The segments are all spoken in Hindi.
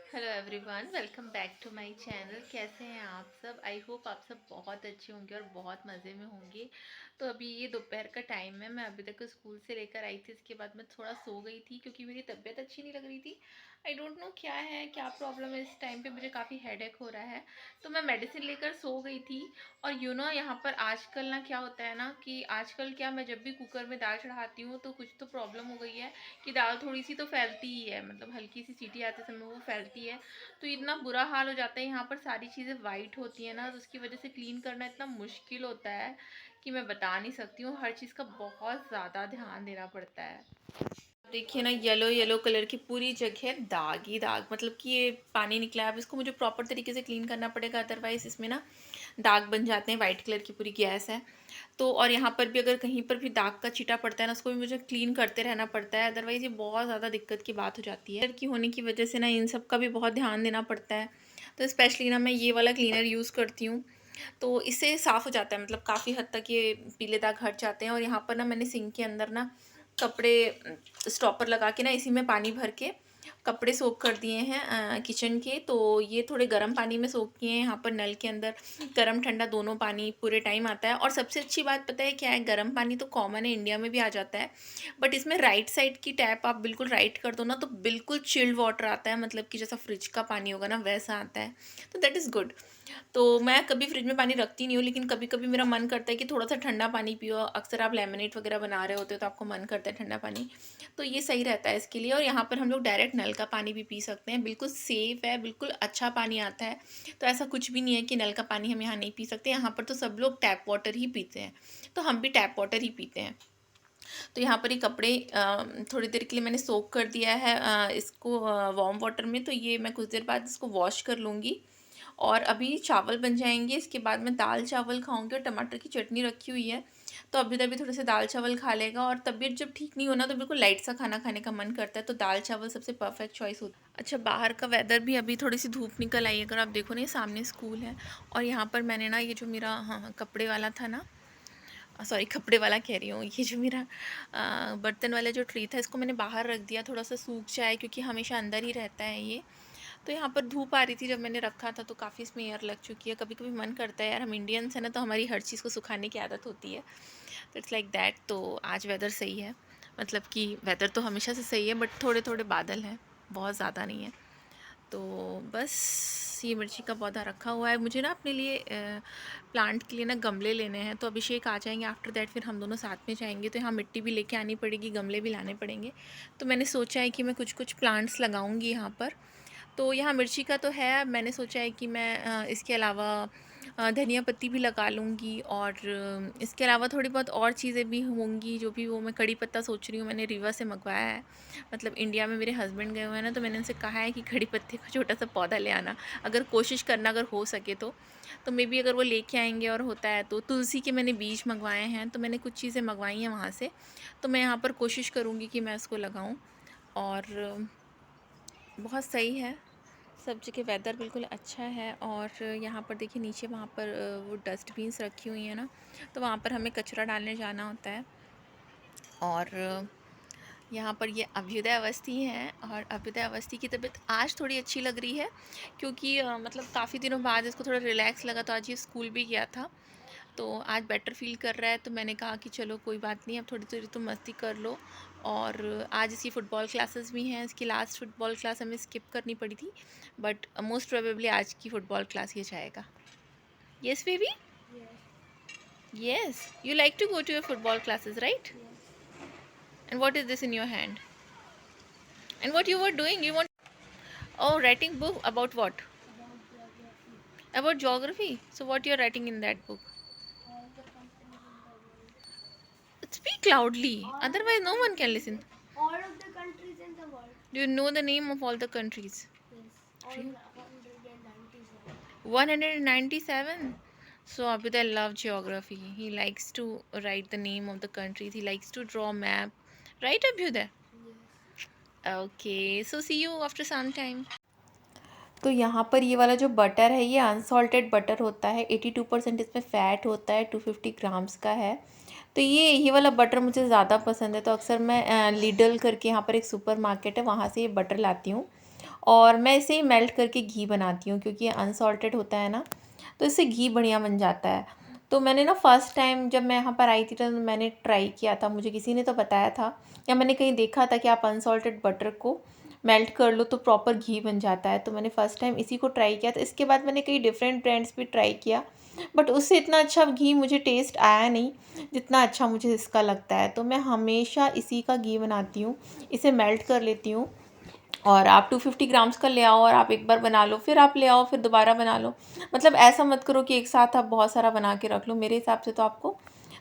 Hello everyone, welcome back to my channel. कैसे हैं आप सब? आई होप आप सब बहुत अच्छे होंगे और बहुत मज़े में होंगे। तो अभी ये दोपहर का टाइम है। मैं अभी तक स्कूल से लेकर आई थी, इसके बाद मैं थोड़ा सो गई थी क्योंकि मेरी तबीयत अच्छी नहीं लग रही थी। आई डोंट नो क्या है, क्या प्रॉब्लम है। इस टाइम पे मुझे काफ़ी हेडेक हो रहा है, तो मैं मेडिसिन लेकर सो गई थी। और यहाँ पर आजकल ना क्या होता है ना कि आजकल क्या, मैं जब भी कुकर में दाल चढ़ाती हूँ तो कुछ तो प्रॉब्लम हो गई है कि दाल थोड़ी सी तो फैलती ही है, मतलब हल्की सी सीटी आते समय वो फैलती है। तो इतना बुरा हाल हो जाता है। यहाँ पर सारी चीज़ें वाइट होती है ना, तो उसकी वजह से क्लीन करना इतना मुश्किल होता है कि मैं बता नहीं सकती हूँ। हर चीज़ का बहुत ज़्यादा ध्यान देना पड़ता है। देखिए ना, येलो येलो कलर की पूरी जगह दाग ही दाग, मतलब कि ये पानी निकला है। अब इसको मुझे प्रॉपर तरीके से क्लीन करना पड़ेगा, अदरवाइज़ इसमें ना दाग बन जाते हैं। वाइट कलर की पूरी गैस है तो। और यहाँ पर भी अगर कहीं पर भी दाग का छींटा पड़ता है ना, उसको भी मुझे क्लीन करते रहना पड़ता है, अदरवाइज़ ये बहुत ज़्यादा दिक्कत की बात हो जाती है। की होने की वजह से ना इन सब का भी बहुत ध्यान देना पड़ता है। तो स्पेशली ना मैं ये वाला क्लीनर यूज़ करती हूँ, तो इससे साफ़ हो जाता है, मतलब काफ़ी हद तक ये पीले दाग हट जाते हैं। और यहाँ पर ना मैंने सिंक के अंदर ना कपड़े स्टॉपर लगा के ना इसी में पानी भर के कपड़े सोख कर दिए हैं किचन के। तो ये थोड़े गर्म पानी में सोख किए हैं। यहाँ पर नल के अंदर गर्म ठंडा दोनों पानी पूरे टाइम आता है। और सबसे अच्छी बात पता है क्या है, गर्म पानी तो कॉमन है, इंडिया में भी आ जाता है, बट इसमें राइट साइड की टैप आप बिल्कुल राइट कर दो ना तो बिल्कुल चिल्ड वाटर आता है, मतलब कि जैसा फ्रिज का पानी होगा ना वैसा आता है। तो दैट इज़ गुड। तो मैं कभी फ्रिज में पानी रखती नहीं हूँ, लेकिन कभी कभी मेरा मन करता है कि थोड़ा सा ठंडा पानी पियो। अक्सर आप लेमनेट वगैरह बना रहे होते हो तो आपको मन करता है ठंडा पानी, तो ये सही रहता है इसके लिए। और यहाँ पर हम लोग डायरेक्ट नल का पानी भी पी सकते हैं, बिल्कुल सेफ़ है, बिल्कुल अच्छा पानी आता है। तो ऐसा कुछ भी नहीं है कि नल का पानी हम यहाँ नहीं पी सकते। यहाँ पर तो सब लोग टैप वाटर ही पीते हैं, तो हम भी टैप वाटर ही पीते हैं। तो यहाँ पर ये कपड़े थोड़ी देर के लिए मैंने सोक कर दिया है इसको वार्म वाटर में। तो ये मैं कुछ देर बाद इसको वॉश कर लूँगी। और अभी चावल बन जाएंगे, इसके बाद मैं दाल चावल खाऊंगी। और टमाटर की चटनी रखी हुई है, तो अभी तभी थोड़े से दाल चावल खा लेगा। और तबीयत जब ठीक नहीं होना तो बिल्कुल लाइट सा खाना खाने का मन करता है, तो दाल चावल सबसे परफेक्ट चॉइस होता है। अच्छा, बाहर का वेदर भी अभी थोड़ी सी धूप निकल आई है, अगर आप देखो ना, ये सामने स्कूल है। और यहाँ पर मैंने ना ये जो मेरा हाँ कपड़े वाला था ना, सॉरी कपड़े वाला कह रही हूँ, ये जो मेरा बर्तन वाला जो ट्री था, इसको मैंने बाहर रख दिया थोड़ा सा सूख जाए, क्योंकि हमेशा अंदर ही रहता है ये। तो यहाँ पर धूप आ रही थी जब मैंने रखा था, तो काफ़ी इसमें एयर लग चुकी है। कभी कभी मन करता है यार, हम इंडियंस हैं ना, तो हमारी हर चीज़ को सुखाने की आदत होती है। तो इट्स लाइक दैट। तो आज वेदर सही है, मतलब कि वेदर तो हमेशा से सही है, बट थोड़े थोड़े बादल हैं, बहुत ज़्यादा नहीं है। तो बस ये मिर्ची का पौधा रखा हुआ है। मुझे ना अपने लिए प्लांट के लिए ना गमले लेने हैं, तो अभिषेक आ जाएंगे आफ्टर दैट, फिर हम दोनों साथ में जाएंगे। तो यहाँ मिट्टी भी लेके आनी पड़ेगी, गमले भी लाने पड़ेंगे। तो मैंने सोचा है कि मैं कुछ कुछ प्लांट्स लगाऊंगी यहाँ पर। तो यहाँ मिर्ची का तो है, मैंने सोचा है कि मैं इसके अलावा धनिया पत्ती भी लगा लूँगी। और इसके अलावा थोड़ी बहुत और चीज़ें भी होंगी, जो भी वो मैं कड़ी पत्ता सोच रही हूँ, मैंने रीवा से मंगवाया है। मतलब इंडिया में मेरे हस्बैंड गए हुए हैं ना, तो मैंने उनसे कहा है कि कड़ी पत्ते का छोटा सा पौधा ले आना, अगर कोशिश करना अगर हो सके तो मे बी अगर वो लेके आएंगे और होता है तो। तुलसी के मैंने बीज मंगवाए हैं, तो मैंने कुछ चीज़ें मंगवाई हैं वहाँ से। तो मैं यहाँ पर कोशिश करूँगी कि मैं इसको लगाऊँ। और बहुत सही है, सब जगह वेदर बिल्कुल अच्छा है। और यहाँ पर देखिए नीचे वहाँ पर वो डस्टबिन्स रखी हुई हैं ना, तो वहाँ पर हमें कचरा डालने जाना होता है। और यहाँ पर ये अभ्युदय अवस्थी हैं, और अभ्युदय अवस्थी की तबीयत आज थोड़ी अच्छी लग रही है, क्योंकि मतलब काफ़ी दिनों बाद इसको थोड़ा रिलैक्स लगा, तो आज ये स्कूल भी गया था, तो आज बेटर फील कर रहा है। तो मैंने कहा कि चलो कोई बात नहीं, अब थोड़ी थोड़ी तुम मस्ती कर लो। और आज इसकी फ़ुटबॉल क्लासेस भी हैं, इसकी लास्ट फ़ुटबॉल क्लास हमें स्किप करनी पड़ी थी, बट मोस्ट प्रोबेबली आज की फ़ुटबॉल क्लास ये जाएगा। Yes baby, yes, you like to go to your football classes, right? And what is this in your hand? And what you were doing? You want, oh, writing book about what? About geography. So what you're writing in that book? Speak loudly, otherwise no one can listen. All of the countries in the world. Do you know the name of all the countries? Yes, all 197. 197. So Abhyuday love geography. He likes to write the name of the countries. He likes to draw map. Right, Abhyuday? Yes. Okay. So see you after some time. तो यहाँ पर ये वाला जो बटर है, ये अनसॉल्टेड बटर होता है। 82% इसमें फ़ैट होता है, 250 ग्राम्स का है। तो ये वाला बटर मुझे ज़्यादा पसंद है, तो अक्सर मैं लिडल करके यहाँ पर एक सुपर मार्केट है, वहाँ से ये बटर लाती हूँ। और मैं इसे ही मेल्ट करके घी बनाती हूँ, क्योंकि ये अनसॉल्टेड होता है ना, तो इससे घी बढ़िया बन जाता है। तो मैंने ना फर्स्ट टाइम जब मैं यहाँ पर आई थी तो मैंने ट्राई किया था, मुझे किसी ने तो बताया था या मैंने कहीं देखा था कि आप अनसॉल्टेड बटर को मेल्ट कर लो तो प्रॉपर घी बन जाता है। तो मैंने फ़र्स्ट टाइम इसी को ट्राई किया था। इसके बाद मैंने कई डिफरेंट ब्रांड्स भी ट्राई किया, बट उससे इतना अच्छा घी मुझे टेस्ट आया नहीं जितना अच्छा मुझे इसका लगता है। तो मैं हमेशा इसी का घी बनाती हूँ, इसे मेल्ट कर लेती हूँ। और आप 250 ग्राम्स का ले आओ और आप एक बार बना लो, फिर आप ले आओ, फिर दोबारा बना लो। मतलब ऐसा मत करो कि एक साथ आप बहुत सारा बना के रख लो। मेरे हिसाब से तो आपको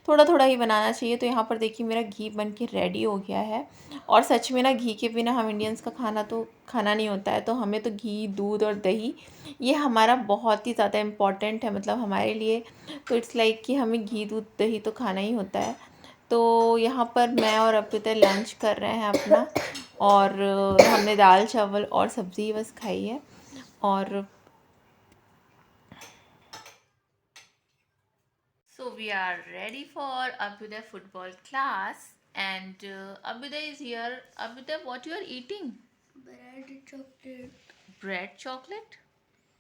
थोड़ा थोड़ा ही बनाना चाहिए। तो यहाँ पर देखिए मेरा घी बन के रेडी हो गया है। और सच में ना, घी के बिना हम इंडियंस का खाना तो खाना नहीं होता है। तो हमें तो घी, दूध और दही, ये हमारा बहुत ही ज़्यादा इम्पॉर्टेंट है, मतलब हमारे लिए। तो इट्स लाइक कि हमें घी, दूध, दही तो खाना ही होता है। तो यहाँ पर मैं और अपिता लंच कर रहे हैं अपना, और हमने दाल चावल और सब्ज़ी बस खाई है। और so we are ready for Abhyuday football class, and Abhyuday is here. Abhyuday, what you are eating? Bread chocolate. Bread chocolate?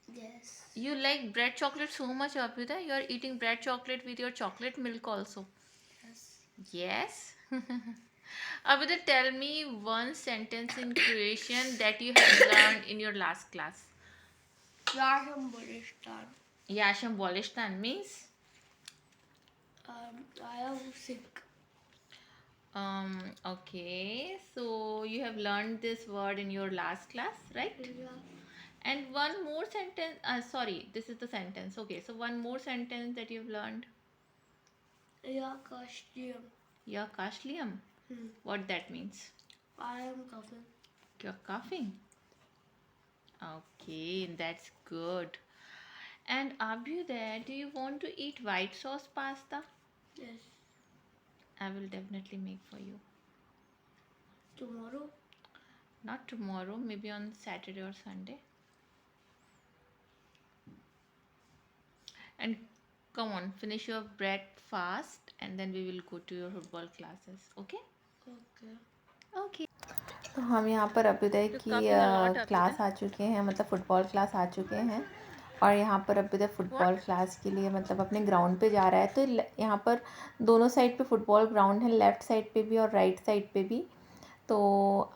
Yes. You like bread chocolate so much, Abhyuday? You are eating bread chocolate with your chocolate milk also? Yes. Yes. Abhyuday, tell me one sentence in Croatian that you have learned in your last class. Yasham Buristan. Yasham Bolistan means? I am sick. Okay, so you have learned this word in your last class, right? Yeah. And one more sentence, sorry, this is the sentence. Okay, so one more sentence that you've learned. Yeah, costume. You're Kashliam. What that means? I am coughing. You're coughing. Okay, that's good. And Abhyuday, do you want to eat white sauce pasta? Yes. I will definitely make for you. Tomorrow? Not tomorrow, maybe on Saturday or Sunday. And come on, finish your breakfast and then we will go to your football classes. Okay? Okay. Okay. तो हम यहाँ पर अभ्युदय की क्लास आ चुके हैं, मतलब फ़ुटबॉल क्लास आ चुके हैं। और यहाँ पर अभ्युदय फ़ुटबॉल क्लास के लिए मतलब अपने ग्राउंड पे जा रहा है। तो यहाँ पर दोनों साइड पे फ़ुटबॉल ग्राउंड है, लेफ़्ट साइड पे भी और राइट साइड पे भी। तो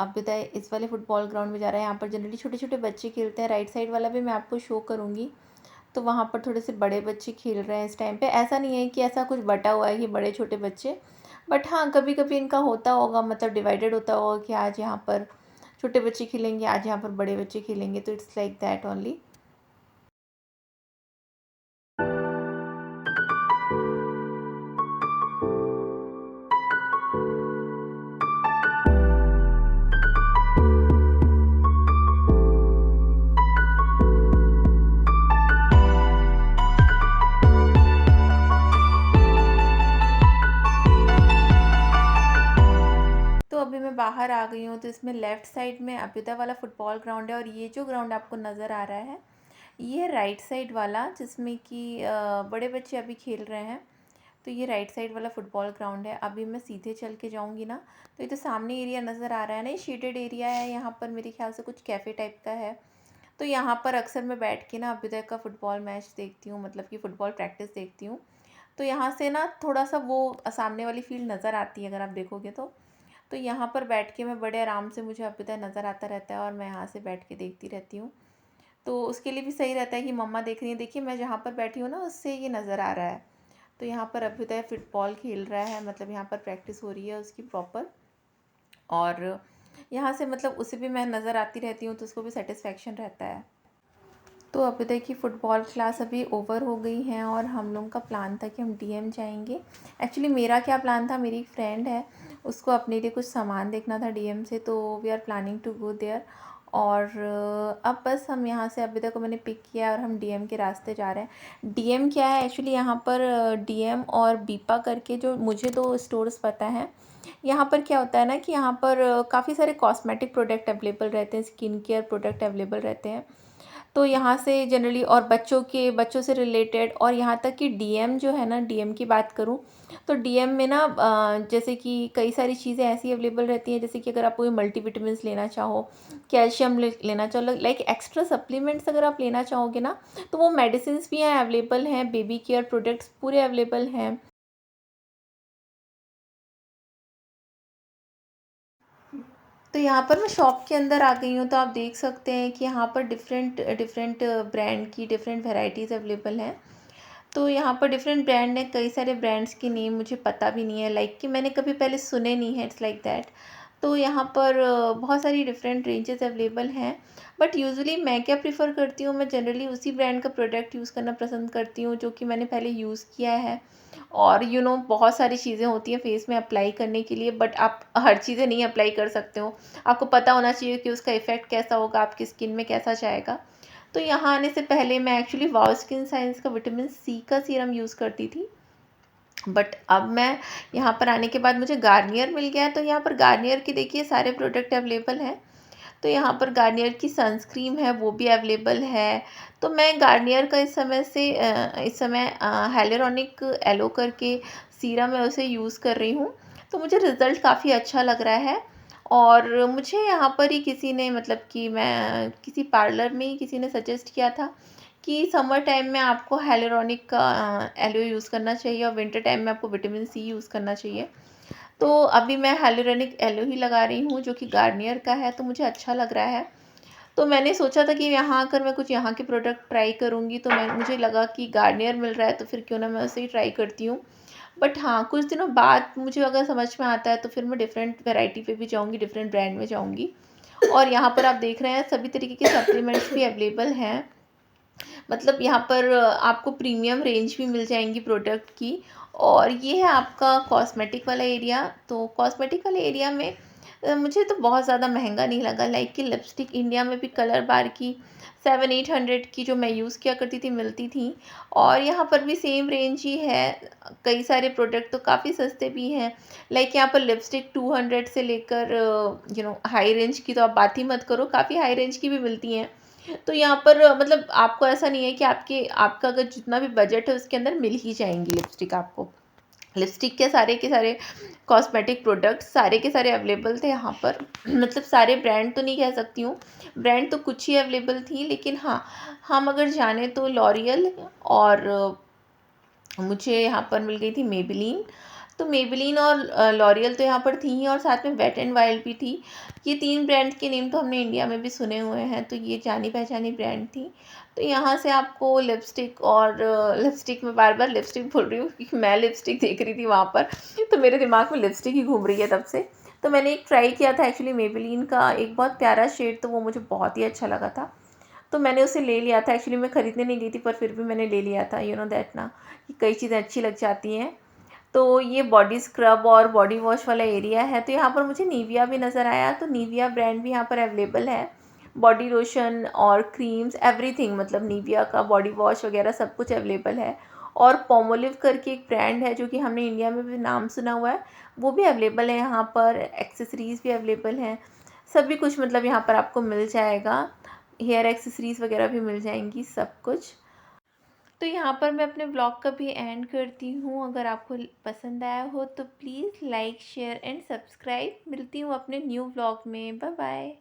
अभ्युदय इस वाले फ़ुटबॉल ग्राउंड में जा रहा है। यहाँ पर जनरली छोटे छोटे बच्चे खेलते हैं। राइट साइड वाला भी मैं आपको शो करूँगी। तो वहाँ पर थोड़े से बड़े बच्चे खेल रहे हैं इस टाइम पे। ऐसा नहीं है कि ऐसा कुछ बटा हुआ है कि बड़े छोटे बच्चे, बट हाँ, कभी कभी इनका होता होगा, मतलब डिवाइडेड होता होगा कि आज यहाँ पर छोटे बच्चे खेलेंगे, आज यहाँ पर बड़े बच्चे खेलेंगे। तो इट्स लाइक दैट ओनली। तो अभी मैं बाहर आ गई हूँ। तो इसमें लेफ़्ट साइड में अभ्युदय वाला फ़ुटबॉल ग्राउंड है, और ये जो ग्राउंड आपको नज़र आ रहा है ये है राइट साइड वाला, जिसमें कि बड़े बच्चे अभी खेल रहे हैं। तो ये राइट साइड वाला फ़ुटबॉल ग्राउंड है। अभी मैं सीधे चल के जाऊँगी ना, तो ये तो सामने एरिया नज़र आ रहा है ना, ये शेडेड एरिया है। यहाँ पर मेरे ख्याल से कुछ कैफ़े टाइप का है। तो यहाँ पर अक्सर मैं बैठ के ना अभ्युदय का फ़ुटबॉल मैच देखती हूँ, मतलब कि फ़ुटबॉल प्रैक्टिस देखती हूँ। तो यहाँ से ना थोड़ा सा वो सामने वाली फील्ड नज़र आती है अगर आप देखोगे तो यहाँ पर बैठ के मैं बड़े आराम से, मुझे अभ्युदय नज़र आता रहता है और मैं यहाँ से बैठ के देखती रहती हूँ। तो उसके लिए भी सही रहता है कि मम्मा देख रही हैं। देखिए मैं जहाँ पर बैठी हूँ ना, उससे ये नज़र आ रहा है। तो यहाँ पर अभ्युदय फ़ुटबॉल खेल रहा है, मतलब यहाँ पर प्रैक्टिस हो रही है उसकी प्रॉपर। और यहाँ से मतलब उसे भी मैं नज़र आती रहती हूँ, तो उसको भी सेटिस्फेक्शन रहता है। तो अभ्युदय की फ़ुटबॉल क्लास अभी ओवर हो गई है, और हम लोगों का प्लान था कि हम डीएम जाएंगे। एक्चुअली मेरा क्या प्लान था, मेरी एक फ्रेंड है, उसको अपने लिए कुछ सामान देखना था डीएम से, तो we are planning to go there. और अब बस हम यहाँ से अभ्युदय को मैंने पिक किया और हम डीएम के रास्ते जा रहे हैं। डीएम क्या है एक्चुअली, यहाँ पर डीएम और बीपा करके जो मुझे दो स्टोर्स पता है। यहाँ पर क्या होता है ना कि यहाँ पर काफ़ी सारे कॉस्मेटिक प्रोडक्ट अवेलेबल रहते हैं, स्किन केयर प्रोडक्ट अवेलेबल रहते हैं। तो यहाँ से जनरली और बच्चों से रिलेटेड, और यहाँ तक कि डीएम जो है ना, डीएम की बात करूँ तो डीएम में ना जैसे कि कई सारी चीज़ें ऐसी अवेलेबल रहती हैं, जैसे कि अगर आप कोई मल्टीविटामिन्स लेना चाहो, कैल्शियम लेना चाहो, लाइक एक्स्ट्रा सप्लीमेंट्स अगर आप लेना चाहोगे ना, तो वो मेडिसिन्स भी यहाँ अवेलेबल हैं, बेबी केयर प्रोडक्ट्स पूरे अवेलेबल हैं। तो यहाँ पर मैं शॉप के अंदर आ गई हूँ, तो आप देख सकते हैं कि यहाँ पर डिफरेंट डिफरेंट ब्रांड की डिफरेंट वैरायटीज़ अवेलेबल हैं। तो यहाँ पर डिफरेंट ब्रांड हैं, कई सारे ब्रांड्स के नेम मुझे पता भी नहीं है, लाइक कि मैंने कभी पहले सुने नहीं है, इट्स लाइक दैट। तो यहाँ पर बहुत सारी डिफरेंट रेंजेस अवेलेबल हैं, बट यूजुअली मैं क्या प्रेफर करती हूँ, मैं जनरली उसी ब्रांड का प्रोडक्ट यूज़ करना पसंद करती हूँ जो कि मैंने पहले यूज़ किया है। और बहुत सारी चीज़ें होती हैं फेस में अप्लाई करने के लिए, बट आप हर चीज़ें नहीं अप्लाई कर सकते हो। आपको पता होना चाहिए कि उसका इफ़ेक्ट कैसा होगा, आपकी स्किन में कैसा जाएगा। तो यहाँ आने से पहले मैं एक्चुअली वाओ स्किन साइंस का विटामिन सी का सीरम यूज़ करती थी, बट अब मैं यहाँ पर आने के बाद मुझे गार्नियर मिल गया है। तो यहाँ पर गार्नियर के देखिए सारे प्रोडक्ट अवेलेबल हैं। तो यहाँ पर गार्नियर की सनस्क्रीन है, वो भी अवेलेबल है। तो मैं गार्नियर का इस समय हाइलुरोनिक एलो करके सीरम है, उसे यूज़ कर रही हूँ। तो मुझे रिज़ल्ट काफ़ी अच्छा लग रहा है। और मुझे यहाँ पर ही किसी ने, मतलब कि मैं किसी पार्लर में ही किसी ने सजेस्ट किया था कि समर टाइम में आपको हाइलुरोनिक का एलो यूज़ करना चाहिए, और विंटर टाइम में आपको विटामिन सी यूज़ करना चाहिए। तो अभी मैं हाइलुरोनिक एलो ही लगा रही हूँ, जो कि गार्नियर का है, तो मुझे अच्छा लग रहा है। तो मैंने सोचा था कि यहाँ आकर मैं कुछ यहाँ के प्रोडक्ट ट्राई करूँगी, तो मुझे लगा कि गार्नियर मिल रहा है तो फिर क्यों ना मैं उसे ही ट्राई करती हूँ। बट हाँ, कुछ दिनों बाद मुझे अगर समझ में आता है तो फिर मैं डिफरेंट वैरायटी पे भी जाऊँगी, डिफरेंट ब्रांड में जाऊँगी। और यहाँ पर आप देख रहे हैं सभी तरीके के सप्लीमेंट्स भी अवेलेबल हैं। मतलब यहाँ पर आपको प्रीमियम रेंज भी मिल जाएंगी प्रोडक्ट की। और ये है आपका कॉस्मेटिक वाला एरिया। तो कॉस्मेटिक वाले एरिया में मुझे तो बहुत ज़्यादा महंगा नहीं लगा, लाइक कि लिपस्टिक इंडिया में भी कलर बार की 700-800 की जो मैं यूज़ किया करती थी मिलती थी, और यहाँ पर भी सेम रेंज ही है। कई सारे प्रोडक्ट तो काफ़ी सस्ते भी हैं, लाइक यहाँ पर लिपस्टिक 200 से लेकर हाई रेंज की तो आप बात ही मत करो, काफ़ी हाई रेंज की भी मिलती हैं। तो यहाँ पर मतलब आपको ऐसा नहीं है कि आपका अगर जितना भी बजट है उसके अंदर मिल ही जाएंगी लिपस्टिक आपको। लिपस्टिक के सारे कॉस्मेटिक प्रोडक्ट्स सारे के सारे अवेलेबल थे यहाँ पर। मतलब सारे ब्रांड तो नहीं कह सकती हूँ, ब्रांड तो कुछ ही अवेलेबल थी, लेकिन हाँ, हम अगर जाने तो लॉरियल, और मुझे यहाँ पर मिल गई थी मेबेलिन। तो मेबेलिन और लॉरियल तो यहाँ पर थी ही, और साथ में वेट एंड वाइल्ड भी थी। ये 3 ब्रांड के नेम तो हमने इंडिया में भी सुने हुए हैं, तो ये जानी पहचानी ब्रांड थी। तो यहाँ से आपको लिपस्टिक, और लिपस्टिक में बार बार लिपस्टिक बोल रही हूँ क्योंकि मैं लिपस्टिक देख रही थी वहाँ पर, तो मेरे दिमाग में लिपस्टिक ही घूम रही है तब से। तो मैंने एक ट्राई किया था एक्चुअली मेबेलिन का एक बहुत प्यारा शेड, तो वो मुझे बहुत ही अच्छा लगा था, तो मैंने उसे ले लिया था। एक्चुअली मैं ख़रीदने नहीं गई थी, पर फिर भी मैंने ले लिया था, यू नो दैट ना, कि कई चीज़ें अच्छी लग जाती हैं। तो ये बॉडी स्क्रब और बॉडी वॉश वाला एरिया है। तो यहाँ पर मुझे निविया भी नज़र आया, तो निविया ब्रांड भी यहाँ पर अवेलेबल है। बॉडी लोशन और क्रीम्स एवरीथिंग, मतलब निविया का बॉडी वॉश वगैरह सब कुछ अवेलेबल है। और पोमोलिव करके एक ब्रांड है जो कि हमने इंडिया में भी नाम सुना हुआ है, वो भी अवेलेबल है यहाँ पर। एक्सेसरीज़ भी अवेलेबल हैं, सभी कुछ मतलब यहाँ पर आपको मिल जाएगा। हेयर एक्सेसरीज़ वगैरह भी मिल जाएंगी, सब कुछ। तो यहाँ पर मैं अपने ब्लॉग का भी एंड करती हूँ। अगर आपको पसंद आया हो तो please like share and subscribe. मिलती हूँ अपने न्यू ब्लॉग में। Bye bye.